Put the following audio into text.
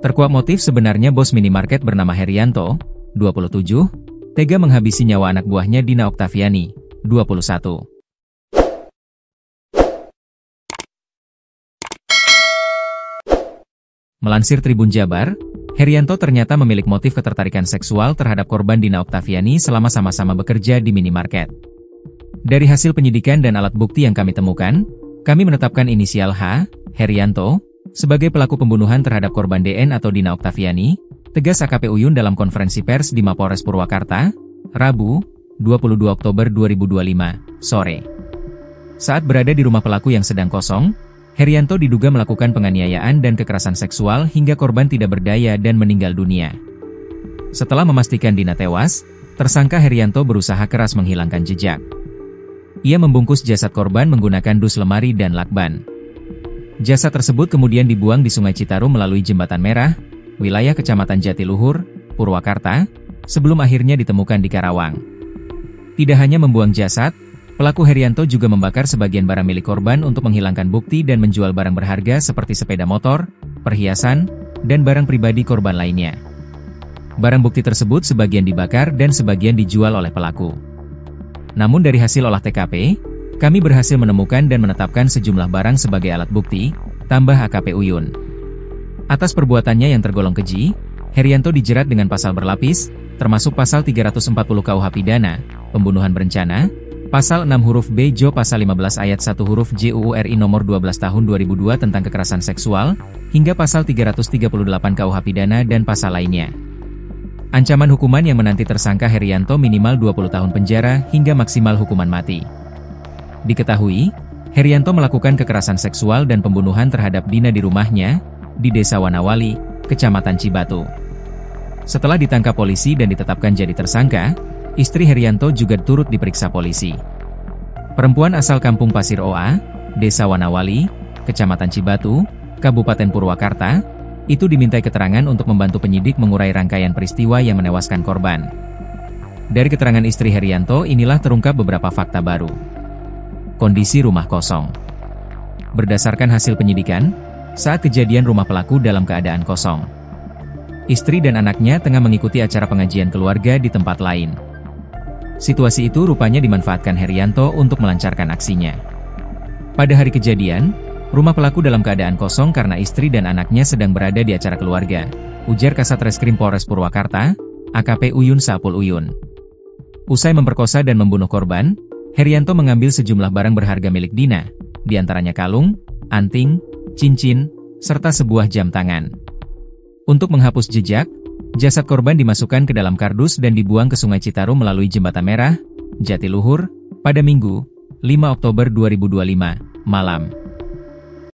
Terkuak motif sebenarnya bos minimarket bernama Herianto, 27, tega menghabisi nyawa anak buahnya Dina Oktaviani, 21. Melansir Tribun Jabar, Herianto ternyata memiliki motif ketertarikan seksual terhadap korban Dina Oktaviani selama sama-sama bekerja di minimarket. Dari hasil penyidikan dan alat bukti yang kami temukan, kami menetapkan inisial H, Herianto, sebagai pelaku pembunuhan terhadap korban DN atau Dina Oktaviani, tegas AKP Uyun dalam konferensi pers di Mapolres Purwakarta, Rabu, 22 Oktober 2025, sore. Saat berada di rumah pelaku yang sedang kosong, Herianto diduga melakukan penganiayaan dan kekerasan seksual hingga korban tidak berdaya dan meninggal dunia. Setelah memastikan Dina tewas, tersangka Herianto berusaha keras menghilangkan jejak. Ia membungkus jasad korban menggunakan dus lemari dan lakban. Jasad tersebut kemudian dibuang di Sungai Citarum melalui Jembatan Merah, wilayah Kecamatan Jatiluhur, Purwakarta, sebelum akhirnya ditemukan di Karawang. Tidak hanya membuang jasad, pelaku Herianto juga membakar sebagian barang milik korban untuk menghilangkan bukti dan menjual barang berharga seperti sepeda motor, perhiasan, dan barang pribadi korban lainnya. Barang bukti tersebut sebagian dibakar dan sebagian dijual oleh pelaku. Namun dari hasil olah TKP, kami berhasil menemukan dan menetapkan sejumlah barang sebagai alat bukti, tambah AKP Uyun. Atas perbuatannya yang tergolong keji, Herianto dijerat dengan pasal berlapis, termasuk pasal 340 KUH Pidana, pembunuhan berencana, pasal 6 huruf B Jo pasal 15 ayat 1 huruf J UU RI nomor 12 tahun 2002 tentang kekerasan seksual, hingga pasal 338 KUH Pidana dan pasal lainnya. Ancaman hukuman yang menanti tersangka Herianto minimal 20 tahun penjara hingga maksimal hukuman mati. Diketahui, Herianto melakukan kekerasan seksual dan pembunuhan terhadap Dina di rumahnya, di Desa Wanawali, Kecamatan Cibatu. Setelah ditangkap polisi dan ditetapkan jadi tersangka, istri Herianto juga turut diperiksa polisi. Perempuan asal Kampung Pasir Oa, Desa Wanawali, Kecamatan Cibatu, Kabupaten Purwakarta, itu dimintai keterangan untuk membantu penyidik mengurai rangkaian peristiwa yang menewaskan korban. Dari keterangan istri Herianto inilah terungkap beberapa fakta baru. Kondisi rumah kosong. Berdasarkan hasil penyidikan, saat kejadian rumah pelaku dalam keadaan kosong. Istri dan anaknya tengah mengikuti acara pengajian keluarga di tempat lain. Situasi itu rupanya dimanfaatkan Herianto untuk melancarkan aksinya. Pada hari kejadian, rumah pelaku dalam keadaan kosong karena istri dan anaknya sedang berada di acara keluarga, ujar Kasat Reskrim Polres Purwakarta, AKP Uyun Sapul Uyun. Usai memperkosa dan membunuh korban, Herianto mengambil sejumlah barang berharga milik Dina, diantaranya kalung, anting, cincin, serta sebuah jam tangan. Untuk menghapus jejak, jasad korban dimasukkan ke dalam kardus dan dibuang ke Sungai Citarum melalui Jembatan Merah, Jatiluhur, pada Minggu, 5 Oktober 2025, malam.